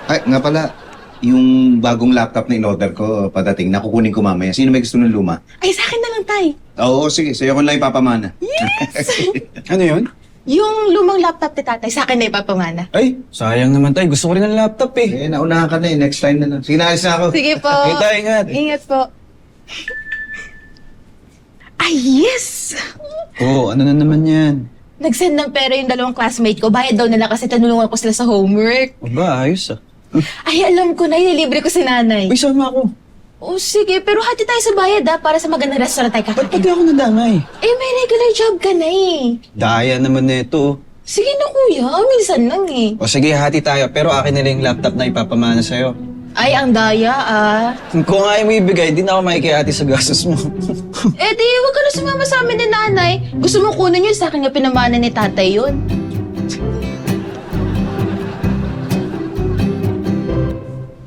Ay, nga pala, yung bagong laptop na in-order ko, padating, nakukunin ko mamaya. Sino may gusto ng luma? Ay, sa akin na lang, Tay. Oo, sige. Sa'yo ko lang ipapamana. Ano yun? Yung lumang laptop ni Tatay, sa akin na ipapamana. Ay, sayang naman tayo. Gusto ko rin ng laptop eh. Naunahan ka na eh. Next time na lang. Sige, naalis na ako. Sige po. Kita, ingat. Ingat po. Ay, yes! Oo, ano na naman yan? Nag-send ng pera yung dalawang classmate ko. Bayad daw nila kasi tanulungan ko sila sa homework. Aba, ayos ah. Ay, alam ko na, ililibre ko si nanay. Uy, sama ako. O sige, pero hati tayo sa bayad para sa magandang restaurant tayo Ba't kakain. pati ako nadamay? Eh, may regular job ka na eh. Daya naman nito. Sige na kuya, minsan lang eh. O sige, hati tayo. Pero akin na lang yung laptop na ipapamana sa'yo. Ay, ang daya ah. Kung ayaw mo ibigay, di na ako makikihati sa gastos mo. Eh di, huwag ka na sumama sa amin ni nanay. Gusto mo kunin yun, sa akin nga pinamana ni tatay yun.